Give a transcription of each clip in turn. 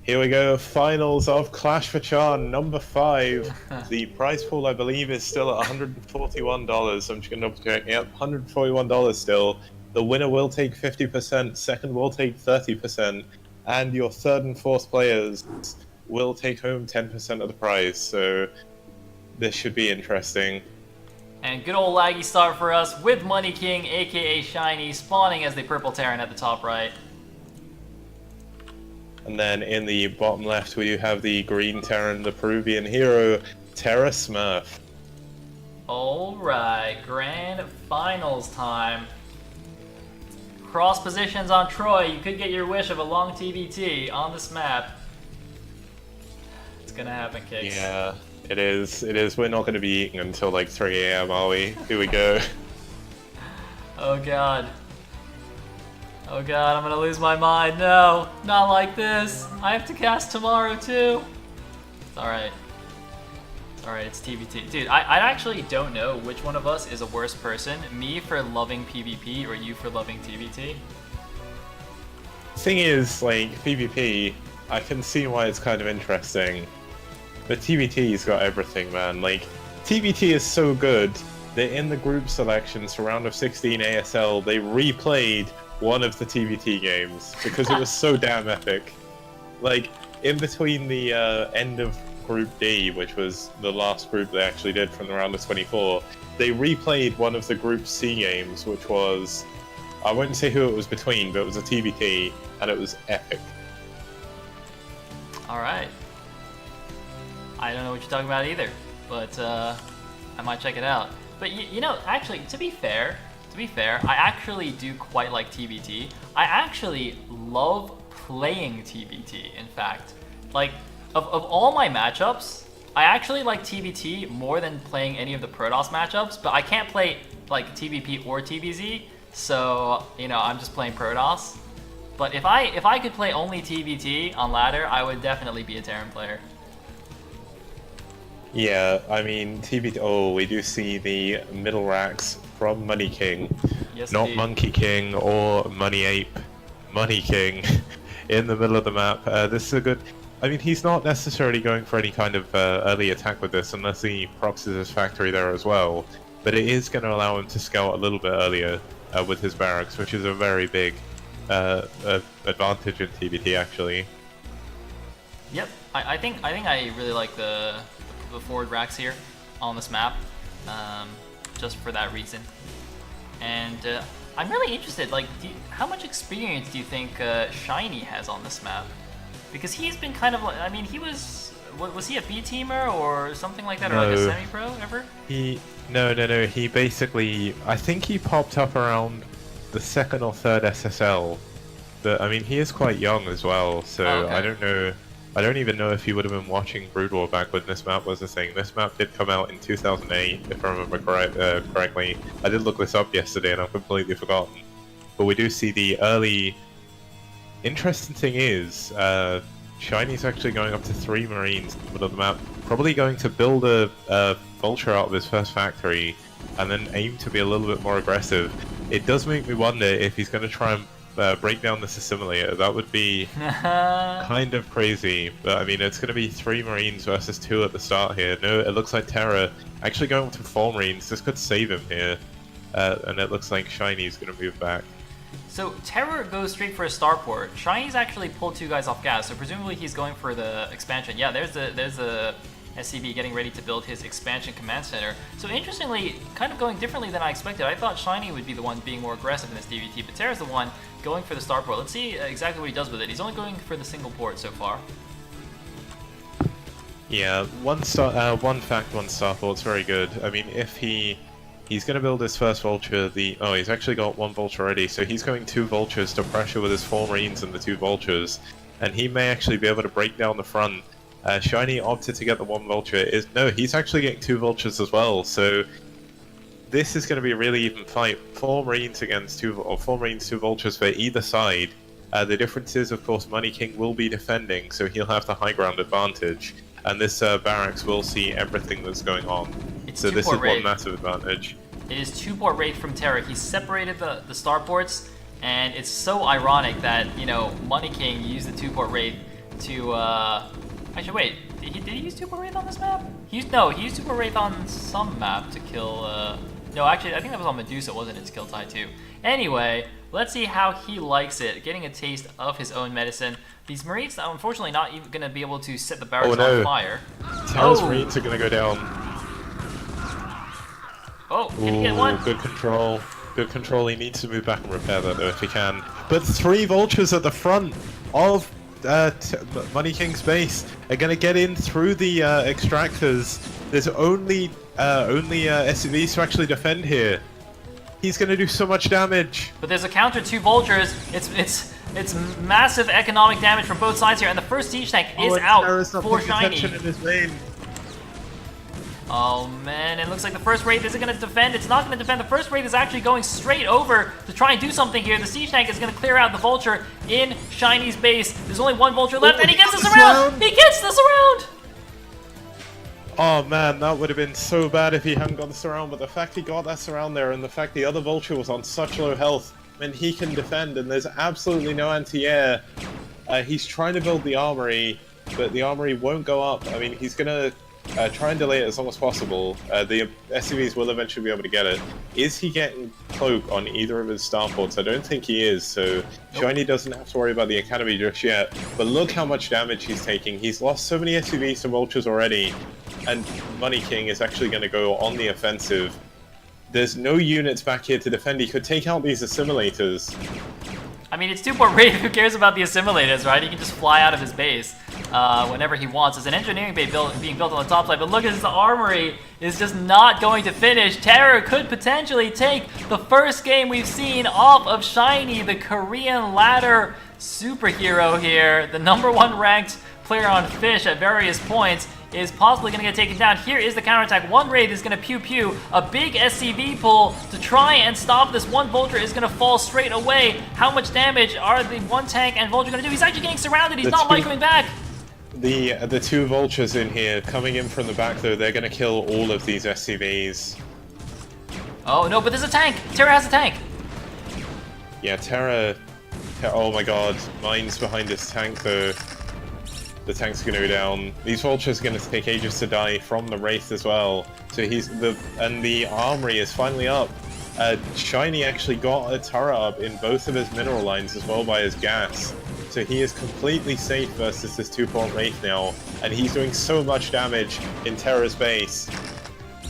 Here we go, finals of Clash for Char number 5. The prize pool, I believe, is still at $141. I'm just going to double check. Yep, $141 still. The winner will take 50%, second will take 30%, and your third and fourth players will take home 10% of the prize. So this should be interesting. And good old laggy start for us with Money King, aka Shinee, spawning as the purple Terran at the top right. And then in the bottom left, we do have the green Terran, the Peruvian hero, TerrOr Smurf. Alright, grand finals time. Cross positions on Troy. You could get your wish of a long TvT on this map. It's gonna happen, Kicks. Yeah, it is. It is. We're not going to be eating until like 3 AM, are we? Here we go. Oh god. Oh god, I'm gonna lose my mind. No, not like this. I have to cast tomorrow too. It's alright. Alright, it's TvT. Dude, I actually don't know which one of us is a worse person. Me for loving PvP or you for loving TvT. Thing is, like, PvP, I can see why it's kind of interesting. But TvT's got everything, man. Like, TvT is so good that in the group selections for round of 16 ASL, they replayed one of the TvT games because it was so damn epic. Like, in between the end of Group D, which was the last group they actually did from the round of 24, they replayed one of the Group C games, which was, I wouldn't say who it was between, but it was a TvT, and it was epic. Alright. I don't know what you're talking about either, but I might check it out. But you know, actually, to be fair, I actually do quite like TvT. I actually love playing TvT, in fact. Like, of all my matchups, I actually like TvT more than playing any of the Protoss matchups, but I can't play, like, TvP or TvZ, so, you know, I'm just playing Protoss. But if I could play only TvT on ladder, I would definitely be a Terran player. Yeah, I mean, TvT, oh, we do see the middle racks from Money King. Yes, Not indeed. Monkey King or Money Ape, Money King in the middle of the map. This is a good... I mean, he's not necessarily going for any kind of early attack with this unless he proxies his factory there as well. But it is going to allow him to scout a little bit earlier with his barracks, which is a very big advantage in TvT, actually. Yep, I think I really like the forward racks here on this map, just for that reason. And I'm really interested, like, how much experience do you think Shinee has on this map? Because he's been kind of like, I mean, he was he a B-teamer or something like that, or like a semi-pro ever? No, he basically, I think he popped up around the second or third SSL. But, I mean, he is quite young as well, so okay. I don't know. I don't even know if he would have been watching Brood War back when this map was a thing. This map did come out in 2008, if I remember correctly. I did look this up yesterday and I've completely forgotten. But we do see the early... Interesting thing is, Shinee's actually going up to 3 Marines in the middle of the map. Probably going to build a Vulture out of his first factory and then aim to be a little bit more aggressive. It does make me wonder if he's going to try and break down this assimilator. That would be kind of crazy, but I mean, it's going to be 3 Marines versus 2 at the start here. No, it looks like TerrOr actually going to 4 Marines. This could save him here, and it looks like Shinee's going to move back. So TerrOr goes straight for a starport. Shinee's actually pulled 2 guys off gas, so presumably he's going for the expansion. Yeah, there's the SCV getting ready to build his expansion command center. So interestingly, kind of going differently than I expected. I thought Shinee would be the one being more aggressive in this TvT, but TerrOr's the one going for the starport. Let's see exactly what he does with it. He's only going for the single port so far. Yeah, one fact, one starport's very good. I mean, if he's going to build his first Vulture, oh, he's actually got 1 Vulture already, so he's going 2 Vultures to pressure with his 4 Marines and the 2 Vultures, and he may actually be able to break down the front. Shinee opted to get the 1 Vulture. No, he's actually getting 2 Vultures as well, so this is going to be a really even fight. 4 Marines against 2 Vultures for either side. The difference is, of course, Money King will be defending, so he'll have the high ground advantage, and this barracks will see everything that's going on. So this is one massive advantage. It is 2-port raid from TerrOr. He separated the starports, and it's so ironic that, you know, Money King used the 2-port raid to actually wait, did he use Super Wraith on this map? He used Super Wraith on some map to kill no, actually I think that was on Medusa, wasn't it, to kill Tai 2. Anyway, let's see how he likes it, getting a taste of his own medicine. These Marines are unfortunately not even going to be able to set the barracks on fire. TerrOr's Marines are going to go down. Oh, can he get one? Good control. Good control. He needs to move back and repair that though if he can. But 3 vultures at the front of Money King's base are going to get in through the extractors. There's only SCVs to actually defend here. He's going to do so much damage. But there's a counter 2 vultures. It's massive economic damage from both sides here, and the first siege tank is out for Shinee. In his main. Oh man, it looks like the first Wraith isn't going to defend. It's not going to defend. The first Wraith is actually going straight over to try and do something here. The siege tank is going to clear out the vulture in Shinee's base. There's only 1 vulture left, and he gets this around! He gets this around! Oh man, that would have been so bad if he hadn't got the surround, but the fact he got that surround there and the fact the other vulture was on such low health meant he can defend, and there's absolutely no anti-air. He's trying to build the armory, but the armory won't go up. I mean, he's gonna try and delay it as long as possible. The SCVs will eventually be able to get it. Is he getting cloak on either of his starports? I don't think he is, so Shinee doesn't have to worry about the academy just yet. But look how much damage he's taking. He's lost so many SCVs to vultures already, and Money King is actually going to go on the offensive. There's no units back here to defend. He could take out these assimilators. I mean, it's 2-port Wraith. Who cares about the assimilators, right? He can just fly out of his base whenever he wants. There's an engineering bay being built on the top side, but look at this armory is just not going to finish. TerrOr could potentially take the first game we've seen off of Shinee, the Korean ladder superhero here. The #1 ranked player on Fish at various points is possibly going to get taken down. Here is the counterattack. 1 Wraith is going to pew-pew. A big SCV pull to try and stop this. 1 Vulture is going to fall straight away. How much damage are the 1 tank and Vulture going to do? He's actually getting surrounded. He's not coming back. The 2 vultures in here coming in from the back though, they're going to kill all of these SCVs. Oh no, but there's a tank. TerrOr has a tank. Yeah, TerrOr. Oh my god, mine's behind this tank though. The tank's gonna go down. These vultures are gonna take ages to die from the Wraith as well. So the armory is finally up. Shinee actually got a turret up in both of his mineral lines as well by his gas. So he is completely safe versus this 2-port Wraith now. And he's doing so much damage in TerrOr's base.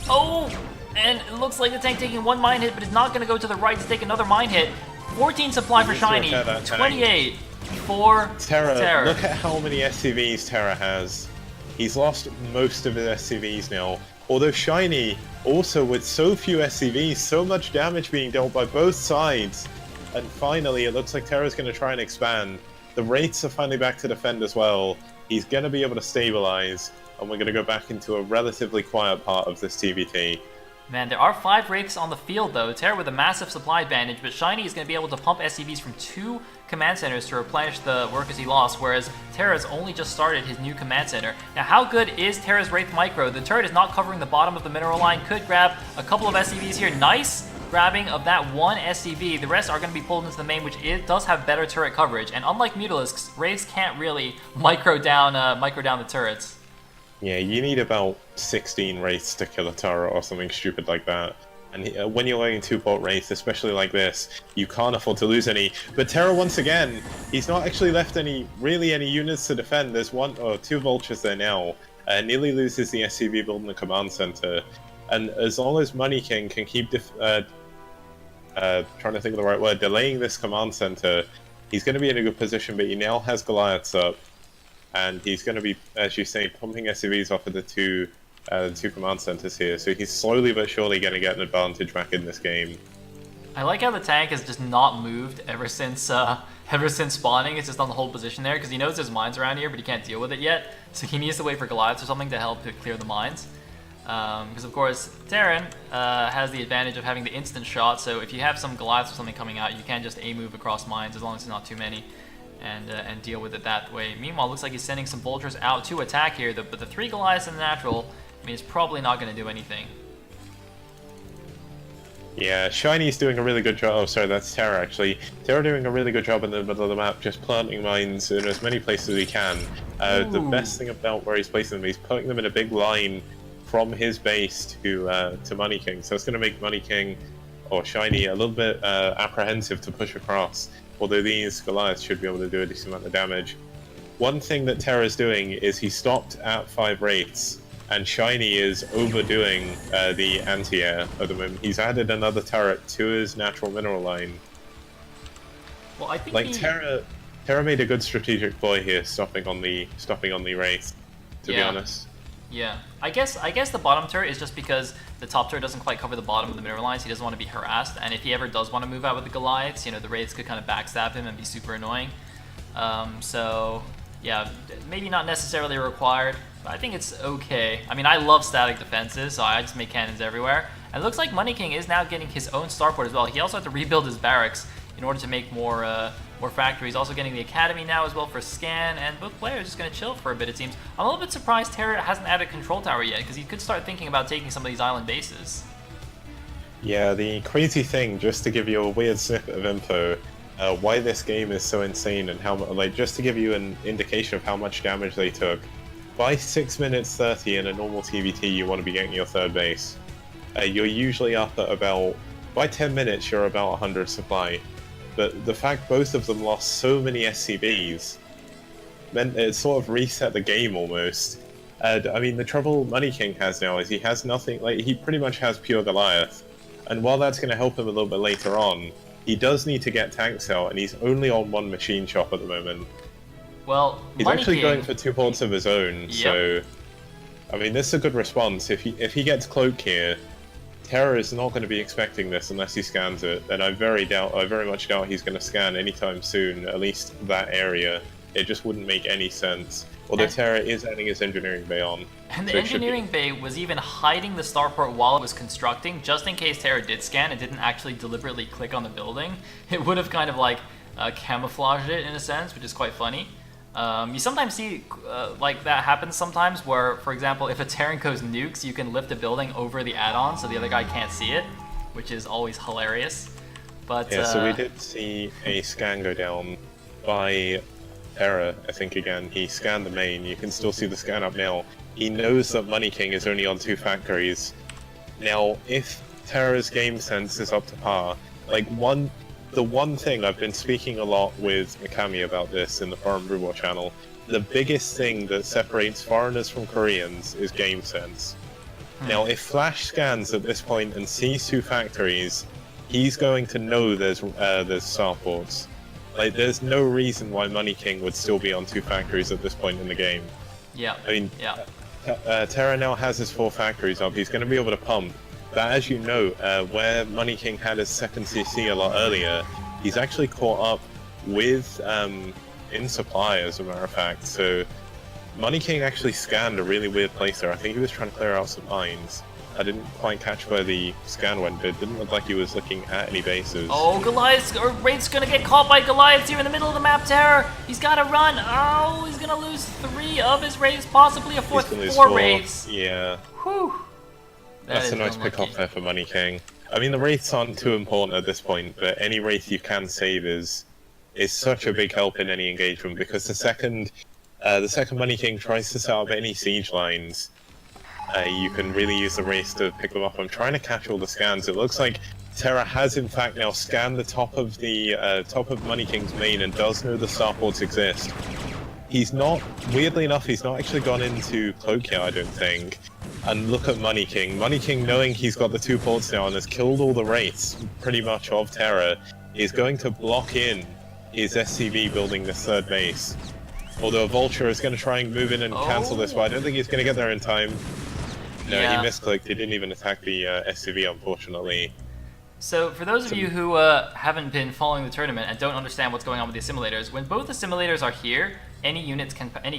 Oh, and it looks like the tank taking 1 mine hit, but it's not gonna go to the right to take another mine hit. 14 supply for Shinee, 28. For TerrOr. Look at how many SCVs TerrOr has. He's lost most of his SCVs now. Although Shinee, also with so few SCVs, so much damage being dealt by both sides. And finally, it looks like TerrOr's going to try and expand. The Wraiths are finally back to defend as well. He's going to be able to stabilize, and we're going to go back into a relatively quiet part of this TvT. Man, there are 5 Wraiths on the field though. TerrOr with a massive supply advantage, but Shinee is going to be able to pump SCVs from 2 command centers to replenish the workers he lost, whereas TerrOr has only just started his new command center. Now, how good is TerrOr's Wraith Micro? The turret is not covering the bottom of the mineral line. Could grab a couple of SCVs here. Nice grabbing of that 1 SCV. The rest are going to be pulled into the main, which does have better turret coverage. And unlike Mutalisks, Wraiths can't really micro down the turrets. Yeah, you need about 16 Wraiths to kill a turret or something stupid like that. And when you're letting 2-port Wraiths, especially like this, you can't afford to lose any. But TerrOr, once again, he's not actually left any units to defend. There's 1 or 2 vultures there now. Nearly loses the SCV building the command center. And as long as Money King can keep trying to think of the right word, delaying this command center, he's going to be in a good position, but he now has Goliaths up. And he's going to be, as you say, pumping SCVs off of the two command centers here. So he's slowly but surely going to get an advantage back in this game. I like how the tank has just not moved ever since spawning. It's just on the whole position there because he knows there's mines around here, but he can't deal with it yet. So he needs to wait for Goliaths or something to help clear the mines. Because of course, Terran has the advantage of having the instant shot. So if you have some Goliaths or something coming out, you can just move across mines as long as it's not too many. And deal with it that way. Meanwhile, looks like he's sending some vultures out to attack here, but the 3 Goliaths in the natural, I mean, it's probably not going to do anything. Yeah, Shiny's doing a really good job. Oh, sorry, that's TerrOr actually. TerrOr doing a really good job in the middle of the map, just planting mines in as many places as he can. The Ooh. best thing about where he's placing them, he's putting them in a big line from his base to Money King. So it's going to make Money King or Shiny a little bit apprehensive to push across. Although these Goliaths should be able to do a decent amount of damage. One thing that TerrOr is doing is he stopped at 5 wraiths. And Shiny is overdoing the anti-air at the moment. He's added another turret to his natural mineral line. Well, I think Like TerrOr made a good strategic play here, stopping on the wraith. To be honest. Yeah, I guess the bottom turret is just because the top turret doesn't quite cover the bottom of the mineral lines. He doesn't want to be harassed, and if he ever does want to move out with the Goliaths, you know, the wraiths could kind of backstab him and be super annoying. So yeah, maybe not necessarily required. I think it's okay. I mean, I love static defenses, so I just make cannons everywhere. And it looks like Money King is now getting his own starport as well. He also had to rebuild his barracks in order to make more factories. Also getting the academy now as well for scan, and both players just going to chill for a bit, it seems. I'm a little bit surprised TerrOr hasn't added a control tower yet, because he could start thinking about taking some of these island bases. Yeah, the crazy thing, just to give you a weird snippet of info, why this game is so insane and how, like, just to give you an indication of how much damage they took. By 6 minutes 30 in a normal TvT, you want to be getting your third base. You're usually up at about, by 10 minutes, you're about 100 supply. But the fact both of them lost so many SCBs meant it sort of reset the game almost. I mean, the trouble Money King has now is he has nothing, like, he pretty much has pure Goliath. And while that's going to help him a little bit later on, he does need to get tanks out, and he's only on 1 machine shop at the moment. Well, he's Money actually King, going for 2 ports of his own, so I mean, this is a good response. If he gets Cloak here, TerrOr is not going to be expecting this unless he scans it, and I very much doubt he's going to scan anytime soon, at least that area. It just wouldn't make any sense. Although TerrOr is adding his engineering bay on. And the engineering bay was even hiding the starport while it was constructing, just in case TerrOr did scan and didn't actually deliberately click on the building. It would have kind of like camouflaged it in a sense, which is quite funny. You sometimes see like that happens sometimes where, for example, if a Terran goes nukes, you can lift a building over the add-on so the other guy can't see it, which is always hilarious. But yeah, so we did see a scan go down by TerrOr, I think again. He scanned the main, you can still see the scan up now. He knows that Money King is only on 2 factories. Now, if TerrOr's game sense is up to par, like the one thing I've been speaking a lot with Mikami about this in the Foreign Brew War channel, the biggest thing that separates foreigners from Koreans is game sense. Now, if Flash scans at this point and sees 2 factories, he's going to know there's starports. Like, there's no reason why Money King would still be on 2 factories at this point in the game. Yeah. I mean, TerrOr now has his 4 factories up. He's going to be able to pump. But as you know, where Money King had his second CC a lot earlier, he's actually caught up with in supply, as a matter of fact. So Money King actually scanned a really weird place there. I think he was trying to clear out some mines. I didn't quite catch where the scan went, but it didn't look like he was looking at any bases. Oh, Goliath's or Wraith's gonna get caught by Goliaths here in the middle of the map. TerrOr, he's gotta run. Oh, he's gonna lose 3 of his Wraiths, possibly a 4th, 4 Wraiths. Yeah. Whew. That's a nice pick off there for Money King. I mean, the Wraiths aren't too important at this point, but any Wraith you can save is such a big help in any engagement, because the second Money King tries to set up any siege lines, you can really use the Wraiths to pick them up. I'm trying to catch all the scans. It looks like TerrOr has in fact now scanned the top of Money King's main and does know the starports exist. He's not, weirdly enough, he's not actually gone into Cloak yet, I don't think. And look at Money King. Money King, knowing he's got the 2 ports now and has killed all the Wraiths, pretty much, of TerrOr, is going to block in his SCV building this 3rd base. Although a Vulture is going to try and move in and cancel this, but I don't think he's going to get there in time. No, he misclicked. He didn't even attack the SCV, unfortunately. So, for those of you who haven't been following the tournament and don't understand what's going on with the assimilators, when both assimilators are here, any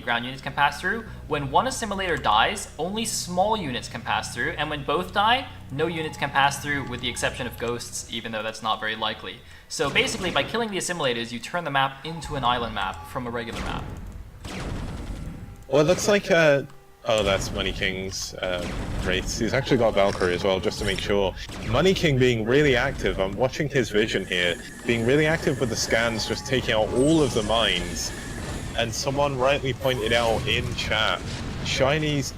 ground units can pass through. When one assimilator dies, only small units can pass through, and when both die, no units can pass through, with the exception of ghosts, even though that's not very likely. So basically, by killing the assimilators, you turn the map into an island map from a regular map. Well, it looks like Oh, that's Money King's race. He's actually got Valkyrie as well, just to make sure. Money King being really active. I'm watching his vision here. Being really active with the scans, just taking out all of the mines. And someone rightly pointed out in chat, Shiny's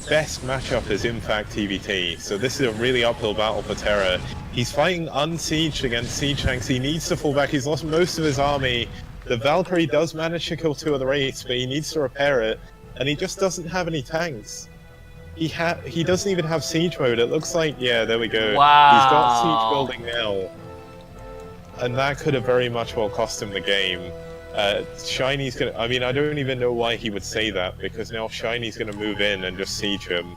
best matchup is in fact TvT. So this is a really uphill battle for TerrOr. He's fighting unsieged against siege tanks. He needs to fall back. He's lost most of his army. The Valkyrie does manage to kill 2 of the wraiths, but he needs to repair it. And he just doesn't have any tanks. He doesn't even have siege mode. It looks like, yeah, there we go. Wow. He's got siege building now. And that could have very much well cost him the game. Shiny's gonna, I mean, I don't even know why he would say that, because now Shiny's gonna move in and just siege him.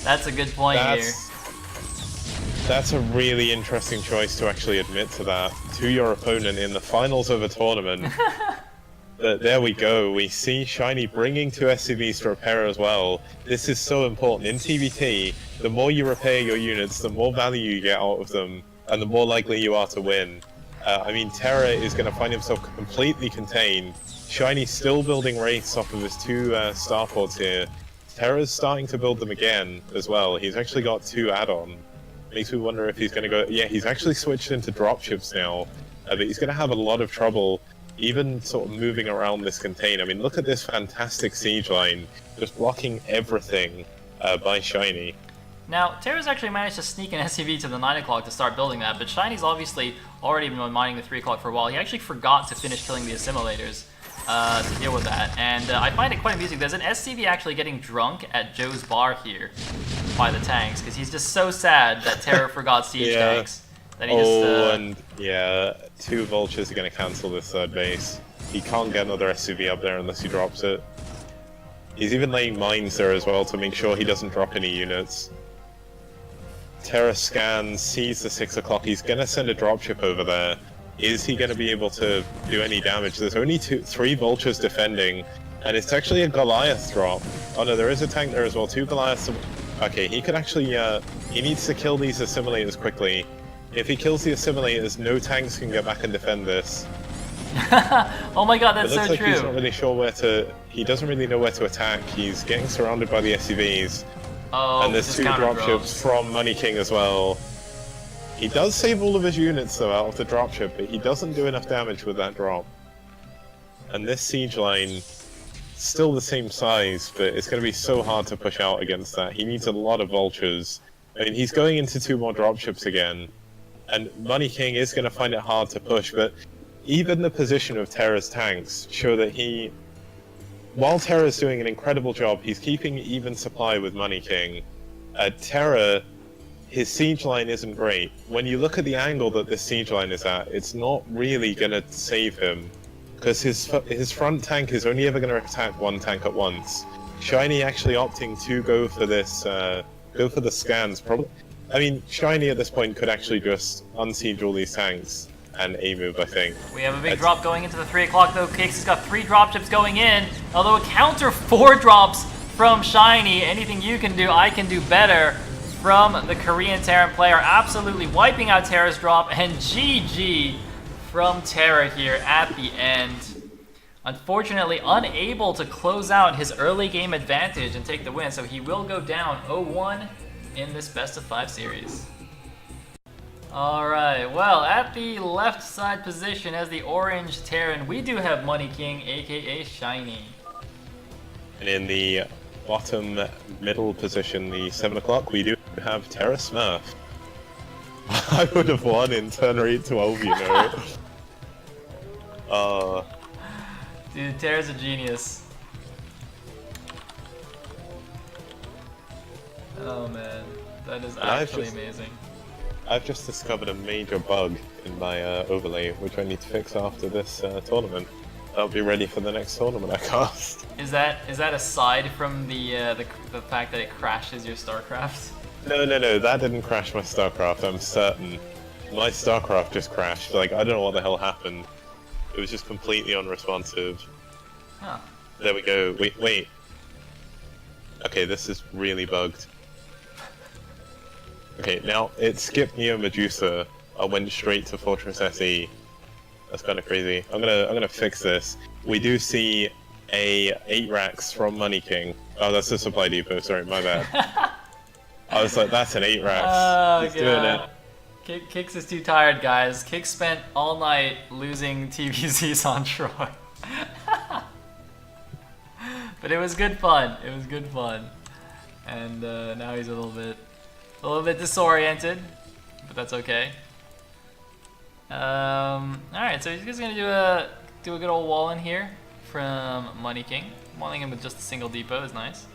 That's a good point here. That's a really interesting choice to actually admit to that to your opponent in the finals of a tournament. But there we go, we see Shinee bringing 2 SCVs to repair as well. This is so important. In TvT, the more you repair your units, the more value you get out of them, and the more likely you are to win. I mean, TerrOr is going to find himself completely contained. Shiny's still building wraiths off of his 2 starports here. TerrOr's starting to build them again as well. He's actually got 2 add-on. Makes me wonder if he's going to go... Yeah, he's actually switched into dropships now. But he's going to have a lot of trouble even sort of moving around this contain. I mean, look at this fantastic siege line, just blocking everything by Shinee. Now, TerrOr's actually managed to sneak an SCV to the 9 o'clock to start building that, but Shiny's obviously already been mining the 3 o'clock for a while. He actually forgot to finish killing the assimilators to deal with that, and I find it quite amusing. There's an SCV actually getting drunk at Joe's bar here by the tanks, because he's just so sad that TerrOr forgot siege tanks. That he and yeah, 2 vultures are going to cancel this 3rd base. He can't get another SCV up there unless he drops it. He's even laying mines there as well to make sure he doesn't drop any units. TerrOr scans, sees the 6 o'clock. He's going to send a dropship over there. Is he going to be able to do any damage? There's only 3 vultures defending, and it's actually a Goliath drop. Oh no, there is a tank there as well. 2 Goliaths. Okay, he could actually, he needs to kill these assimilators quickly. If he kills the assimilators, no tanks can get back and defend this. Oh my god, that's so true. It looks like he's not really sure where to... He doesn't really know where to attack. He's getting surrounded by the SCVs. Oh, and there's 2 dropships from Money King as well. He does save all of his units though out of the dropship, but he doesn't do enough damage with that drop. And this siege line, still the same size, but it's going to be so hard to push out against that. He needs a lot of vultures. I mean, he's going into 2 more dropships again. And Money King is going to find it hard to push, but even the position of TerrOr's tanks show that he... While TerrOr's doing an incredible job, he's keeping even supply with Money King. TerrOr, his siege line isn't great. When you look at the angle that this siege line is at, it's not really going to save him. Because his front tank is only ever going to attack 1 tank at once. Shinee actually opting to go for this, go for the scans. Probably, I mean, Shinee at this point could actually just unsiege all these tanks and A-move, I think. We have a big drop going into the 3 o'clock though. Cakes has got 3 dropships going in, although a counter 4 drops from Shinee. Anything you can do, I can do better from the Korean Terran player. Absolutely wiping out TerrOr's drop, and GG from TerrOr here at the end. Unfortunately, unable to close out his early game advantage and take the win, so he will go down 0-1 in this best of 5 series. Alright, well, at the left side position as the orange Terran, we do have Money King, aka Shinee. And in the bottom middle position, the 7 o'clock, we do have TerrOr Smurf. I would have won in turn rate 12, you know. Dude, TerrOr's a genius. Oh man, that is actually amazing. I've just discovered a major bug in my overlay, which I need to fix after this tournament. I'll be ready for the next tournament I cast. Is that aside from the fact that it crashes your StarCraft? No, that didn't crash my StarCraft, I'm certain. My StarCraft just crashed, like, I don't know what the hell happened. It was just completely unresponsive. Huh. There we go, wait. Okay, this is really bugged. Okay, now, it skipped Neo Medusa, I went straight to Fortress SE. That's kind of crazy. I'm gonna fix this. We do see a 8 racks from Money King. Oh, that's the supply depot. Sorry, my bad. I was like, that's an 8 racks. Oh, He's doing it. Kix is too tired, guys. Kix spent all night losing TVZs on Troy. But it was good fun. It was good fun. And now he's a little bit disoriented, but that's okay. All right, so he's just gonna do a good old wall in here from Money King. Walling him with just a single depot is nice.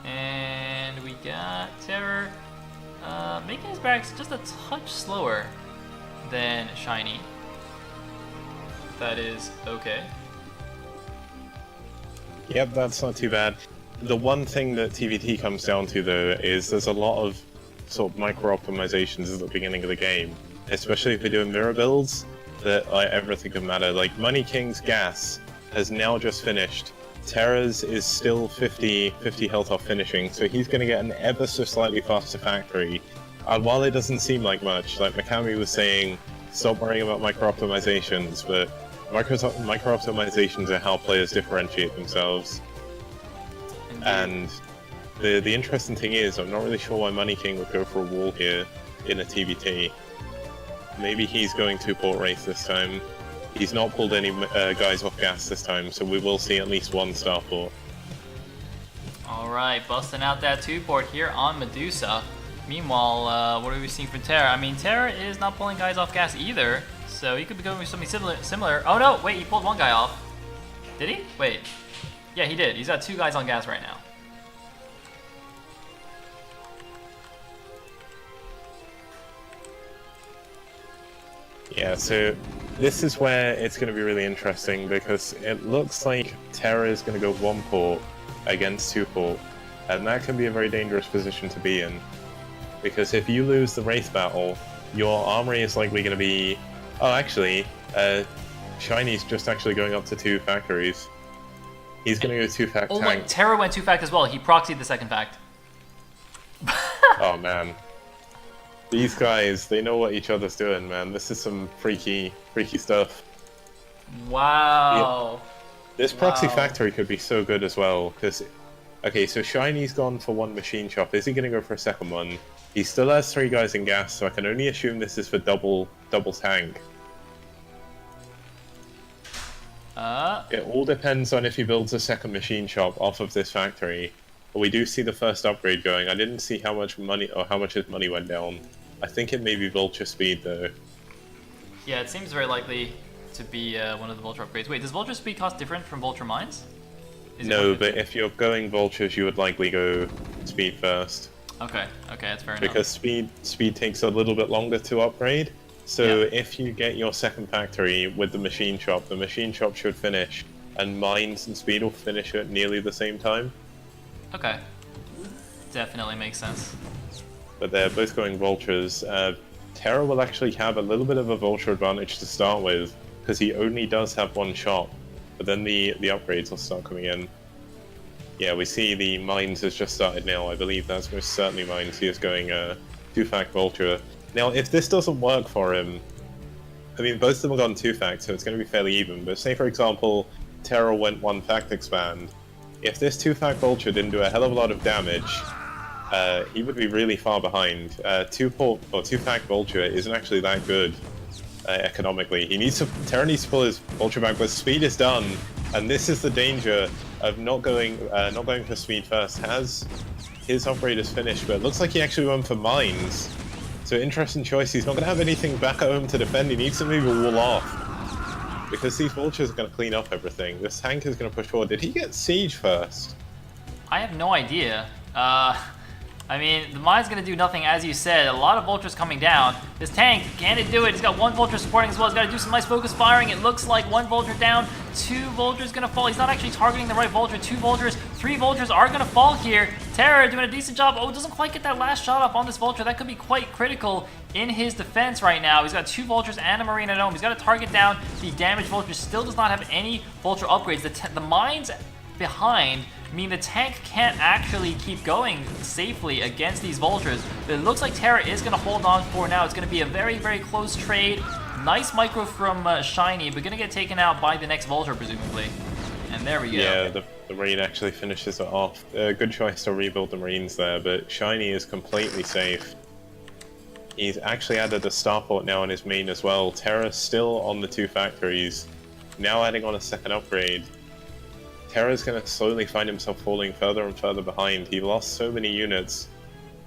And we got TerrOr making his barracks just a touch slower than Shinee. That is okay. Yep, that's not too bad. The one thing that TvT comes down to, though, is there's a lot of sort of micro-optimizations at the beginning of the game, especially if you're doing mirror builds, that everything can matter. Like, Money King's gas has now just finished. TerrOr's is still 50 health off finishing, so he's going to get an ever so slightly faster factory. And while it doesn't seem like much, like Mikami was saying, stop worrying about micro-optimizations, but micro-optimizations are how players differentiate themselves. Indeed. And the interesting thing is, I'm not really sure why Money King would go for a wall here in a TvT. Maybe he's going to port race this time. He's not pulled any guys off gas this time, so we will see at least one starport. Alright, busting out that 2-port here on Medusa. Meanwhile, what are we seeing from TerrOr? I mean, TerrOr is not pulling guys off gas either, so he could be going with something similar. Oh no, wait, he pulled one guy off. Did he? Wait. Yeah, he did. He's got 2 guys on gas right now. Yeah, so this is where it's going to be really interesting, because it looks like TerrOr is going to go 1 port against 2 port, and that can be a very dangerous position to be in, because if you lose the Wraith battle, your armory is likely going to be... Oh, actually, Shiny's just actually going up to 2 factories. He's going to go 2 fact Oh, tank. wait, TerrOr went 2 fact as well. He proxied the second fact. Oh, man. These guys, they know what each other's doing, man. This is some freaky stuff. Wow. Yeah. This proxy factory could be so good as well, because... Okay, so Shiny's gone for 1 machine shop. Is he going to go for a second one? He still has 3 guys in gas, so I can only assume this is for double tank. It all depends on if he builds a second machine shop off of this factory. But we do see the first upgrade going. I didn't see how much money, or how much his money went down. I think it may be Vulture Speed, though. Yeah, it seems very likely to be one of the Vulture upgrades. Wait, does Vulture Speed cost different from Vulture Mines? No, but if you're going Vultures, you would likely go Speed first. Okay, that's fair enough. Because speed takes a little bit longer to upgrade. So if you get your second factory with the machine shop should finish, and Mines and Speed will finish at nearly the same time. Okay. Definitely makes sense. But they're both going Vultures. TerrOr will actually have a little bit of a Vulture advantage to start with, because he only does have 1 shop. But then the upgrades will start coming in. Yeah, we see the Mines has just started now. I believe that's most certainly Mines. He is going 2-fact Vulture. Now, if this doesn't work for him, I mean, both of them have gone 2-fact, so it's going to be fairly even. But say, for example, TerrOr went 1-fact expand. If this 2-fact Vulture didn't do a hell of a lot of damage, he would be really far behind. 2-fact Vulture isn't actually that good economically. TerrOr needs to pull his Vulture back, but Speed is done, and this is the danger of not going for Speed first. His upgrade is finished, but it looks like he actually went for Mines. So interesting choice. He's not going to have anything back at home to defend. He needs to move a wall off, because these Vultures are going to clean up everything. This tank is going to push forward. Did he get Siege first? I have no idea. I mean, the mine's gonna do nothing, as you said. A lot of Vultures coming down. This tank, can it do it? He's got 1 Vulture supporting as well. He's got to do some nice focus firing. It looks like 1 Vulture down, 2 Vultures gonna fall. He's not actually targeting the right Vulture. 2 Vultures, 3 Vultures are gonna fall here. TerrOr doing a decent job. Oh, doesn't quite get that last shot off on this Vulture. That could be quite critical in his defense right now. He's got 2 Vultures and a Marine at home. He's got to target down the damaged Vulture. Still does not have any Vulture upgrades. The mines behind mean the tank can't actually keep going safely against these Vultures. But it looks like TerrOr is going to hold on for now. It's going to be a very, very close trade. Nice micro from Shinee, but gonna get taken out by the next Vulture, presumably. And there we go. Yeah, the Marine actually finishes it off. Good choice to rebuild the Marines there, but Shinee is completely safe. He's actually added a starport now on his main as well. TerrOr's still on the 2 factories, now adding on a second upgrade. TerrOr's going to slowly find himself falling further and further behind. He lost so many units.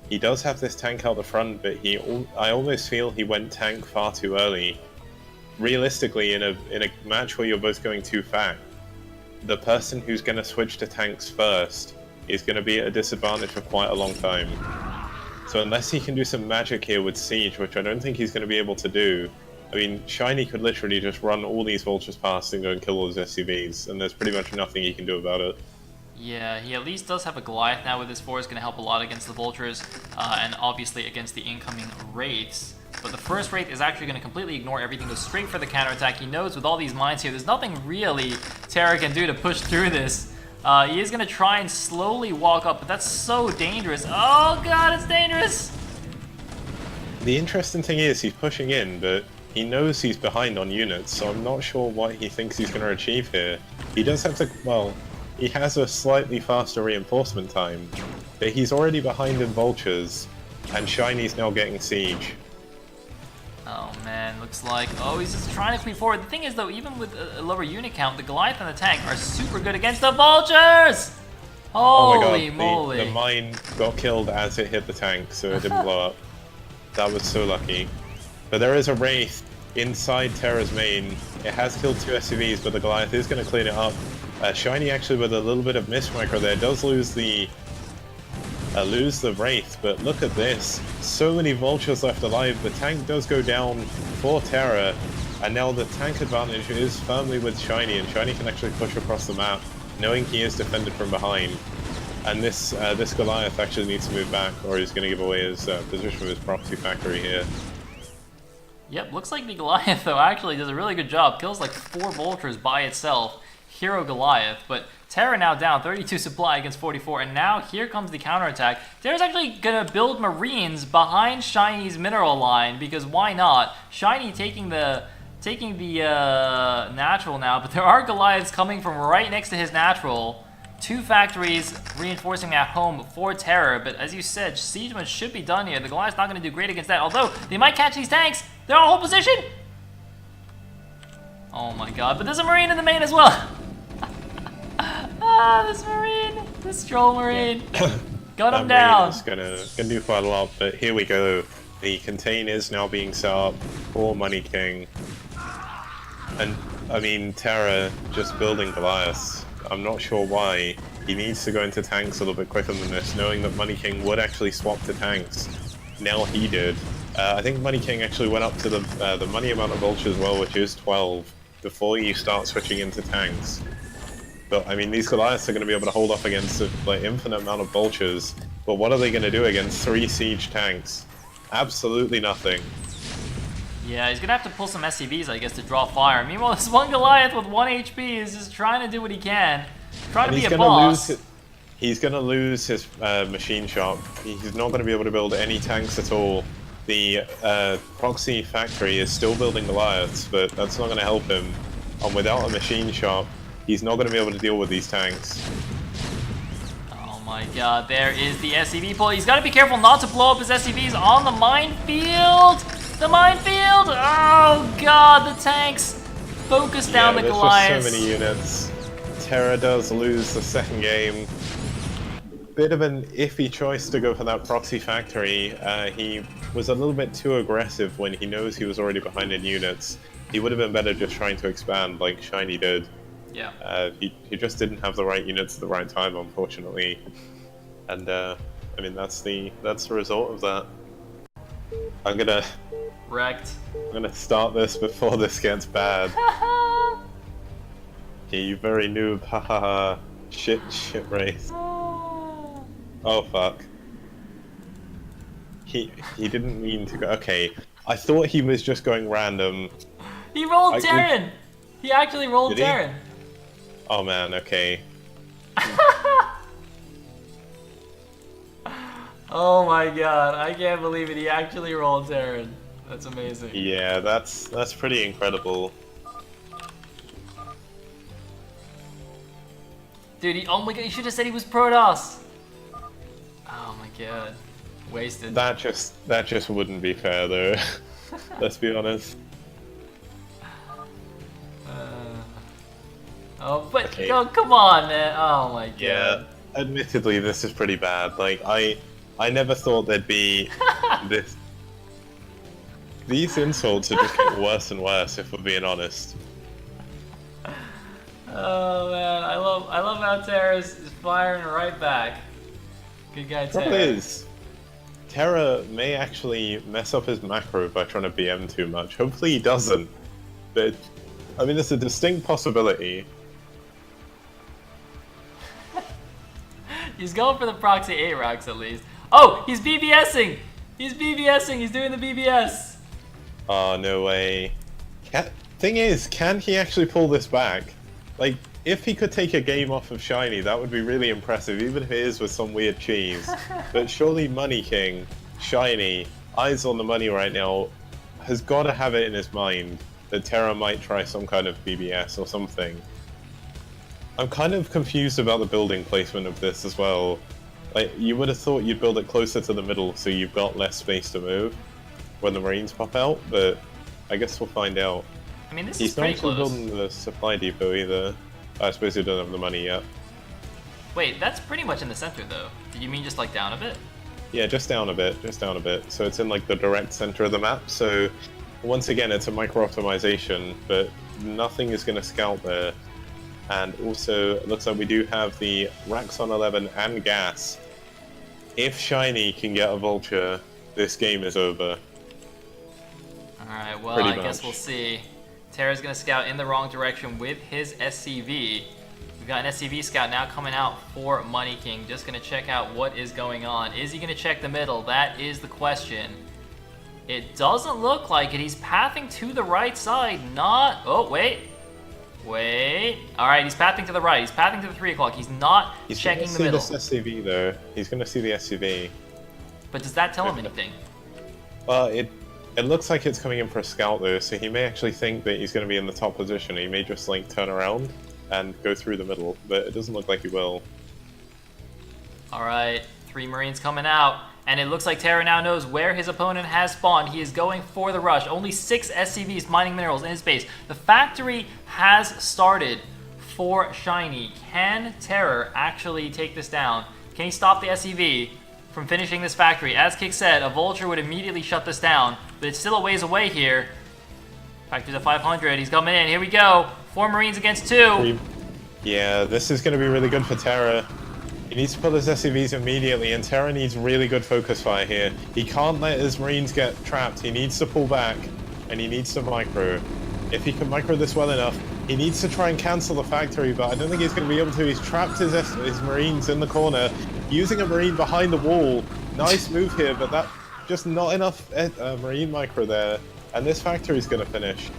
He does have this tank out the front, but I almost feel he went tank far too early. Realistically, in a match where you're both going too fast, the person who's going to switch to tanks first is going to be at a disadvantage for quite a long time. So unless he can do some magic here with Siege, which I don't think he's going to be able to do, I mean, Shinee could literally just run all these Vultures past and go and kill all his SCVs, and there's pretty much nothing he can do about it. Yeah, he at least does have a Goliath now with his force, going to help a lot against the Vultures, and obviously against the incoming Wraiths. But the first Wraith is actually going to completely ignore everything, go straight for the counterattack. He knows with all these mines here, there's nothing really TerrOr can do to push through this. He is going to try and slowly walk up, but that's so dangerous. Oh god, it's dangerous! The interesting thing is, he's pushing in, but he knows he's behind on units, so I'm not sure what he thinks he's going to achieve here. He does have to, well, he has a slightly faster reinforcement time, but he's already behind in Vultures, and Shinee's now getting Siege. Oh man, looks like, oh, he's just trying to creep forward. The thing is though, even with a lower unit count, the Goliath and the tank are super good against the Vultures! Holy moly. The mine got killed as it hit the tank, so it didn't blow up. That was so lucky. But there is a Wraith inside TerrOr's main. It has killed 2 SCVs, but the Goliath is going to clean it up. Shinee actually with a little bit of miss micro there does lose the Wraith, but look at this. So many Vultures left alive. The tank does go down for TerrOr, and now the tank advantage is firmly with Shinee, and Shinee can actually push across the map, knowing he is defended from behind. And this Goliath actually needs to move back, or he's going to give away his position with his property factory here. Yep, looks like the Goliath though actually does a really good job. Kills like 4 Vultures by itself. Hero Goliath, but TerrOr now down 32 supply against 44, and now here comes the counterattack. TerrOr's actually gonna build Marines behind Shinee's mineral line, because why not? Shinee taking the natural now, but there are Goliaths coming from right next to his natural. 2 factories reinforcing at home for TerrOr, but as you said, Siegeman should be done here. The Goliath's not gonna do great against that, although they might catch these tanks. They're on hold position. Oh my god, but there's a Marine in the main as well. This Marine, this Troll Marine, got him down. Is gonna do quite a lot, but here we go. The contain is now being set up for Money King, and I mean TerrOr just building Goliaths. I'm not sure why. He needs to go into tanks a little bit quicker than this, knowing that Money King would actually swap to tanks. Now he did. I think Money King actually went up to the money amount of Vultures as well, which is 12, before you start switching into tanks. But I mean, these Goliaths are going to be able to hold up against an infinite amount of Vultures. But what are they going to do against 3 siege tanks? Absolutely nothing. Yeah, he's going to have to pull some SCVs, I guess, to draw fire. Meanwhile, this one Goliath with 1 HP is just trying to do what he can. Trying to be a boss. He's going to lose his machine shop. He's not going to be able to build any tanks at all. The proxy factory is still building Goliaths, but that's not going to help him. And without a machine shop, he's not going to be able to deal with these tanks. Oh my god, there is the SCV pull. He's got to be careful not to blow up his SCVs on the minefield! The minefield! Oh god, the tanks focus down the Goliaths. Just so many units. TerrOr does lose the second game. Bit of an iffy choice to go for that proxy factory. He was a little bit too aggressive when he knows he was already behind in units. He would have been better just trying to expand like Shinee did. Yeah. He just didn't have the right units at the right time, unfortunately. And I mean, that's the result of that. I'm gonna start this before this gets bad. Okay, you very noob, hahaha. Shit race. Oh fuck. He didn't mean to go. Okay, I thought he was just going random. He rolled Terran! He actually rolled Terran. Oh man, okay. Oh my god, I can't believe it. He actually rolled Terran. That's amazing. Yeah, that's pretty incredible. Dude, oh my god, you should have said he was Protoss! Oh my god. Wasted. That just wouldn't be fair though. Let's be honest. Oh, but Okay. oh, come on, man. Oh my god. Yeah, admittedly, this is pretty bad. Like, I never thought there'd be this. These insults are just getting worse and worse, if we're being honest. Oh man, I love how TerrOr is firing right back. Good guy, Problem TerrOr. is, TerrOr may actually mess up his macro by trying to BM too much. Hopefully he doesn't. But, I mean, there's a distinct possibility. He's going for the proxy 8 racks at least. Oh, he's BBSing! He's BBSing, he's doing the BBS! Oh, no way. Thing is, can he actually pull this back? Like, if he could take a game off of Shinee, that would be really impressive, even if it is with some weird cheese. But surely Money King, Shinee, eyes on the money right now, has got to have it in his mind that TerrOr might try some kind of BBS or something. I'm kind of confused about the building placement of this as well. Like, you would have thought you'd build it closer to the middle so you've got less space to move when the Marines pop out, but I guess we'll find out. I mean, this He's is not pretty actually close. building the supply depot either. I suppose he doesn't have the money yet. Wait, that's pretty much in the center though. Did you mean just like down a bit? Yeah, just down a bit, just down a bit. So it's in like the direct center of the map, so once again it's a micro-optimization, but nothing is going to scout there. And also, it looks like we do have the racks on 11 and gas. If Shinee can get a vulture, this game is over. Alright, well, Pretty I guess much. we'll see. TerrOr's gonna scout in the wrong direction with his SCV. We've got an SCV scout now coming out for Money King. Just gonna check out what is going on. Is he gonna check the middle? That is the question. It doesn't look like it. He's pathing to the right side, not... Oh, wait. Wait. Alright, he's pathing to the right. He's pathing to the 3 o'clock. He's not He's checking gonna the see middle. this SCV though. He's going to see the SCV. But does that tell him anything? Well, it looks like it's coming in for a scout though, so he may actually think that he's going to be in the top position. He may just like turn around and go through the middle, but it doesn't look like he will. Alright, 3 Marines coming out. And it looks like TerrOr now knows where his opponent has spawned. He is going for the rush. Only 6 SCVs mining minerals in his base. The factory has started for Shinee. Can TerrOr actually take this down? Can he stop the SCV from finishing this factory? As Kick said, a vulture would immediately shut this down, but it's still a ways away here. Factory's at 500. He's coming in. Here we go. 4 Marines against 2. Yeah, this is going to be really good for TerrOr. He needs to pull his SCVs immediately, and TerrOr needs really good focus fire here. He can't let his Marines get trapped. He needs to pull back, and he needs to micro. If he can micro this well enough, he needs to try and cancel the factory, but I don't think he's going to be able to. He's trapped his Marines in the corner, using a Marine behind the wall. Nice move here, but that just not enough Marine micro there, and this factory is going to finish.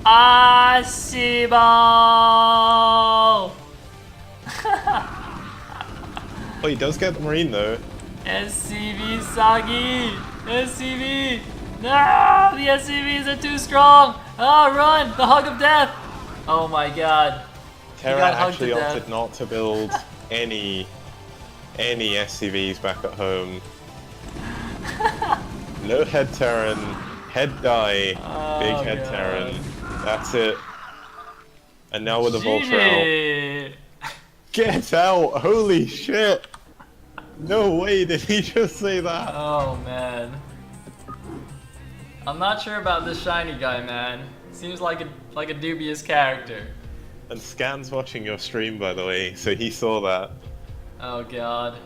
Asibal! Well, he does get the Marine though. SCV Sagi! SCV! No! The SCVs are too strong! Ah, run! The hug of death! Oh my god. TerrOr got hugged actually to death. opted not to build any SCVs back at home. No head Terran, head die, Oh, big head God. Terran. That's it. And now with the vulture out. GG! Get out! Holy shit! No way did he just say that? Oh man. I'm not sure about this Shinee guy, man. Seems like a dubious character. And Scan's watching your stream, by the way, so he saw that. Oh god.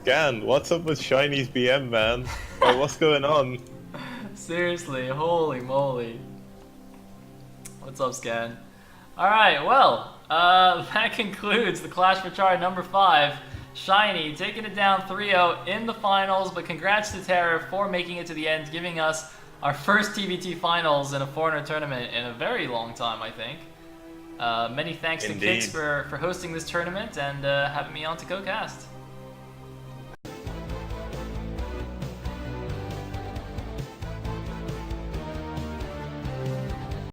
Scan, what's up with Shinee's BM, man? Like, what's going on? Seriously, holy moly. What's up, Scan? Alright, well, that concludes the Clash for Char number 5. Shinee taking it down 3-0 in the finals, but congrats to TerrOr for making it to the end, giving us our first TvT finals in a foreigner tournament in a very long time, I think. Many thanks to Indeed. Kix for hosting this tournament and having me on to co-cast.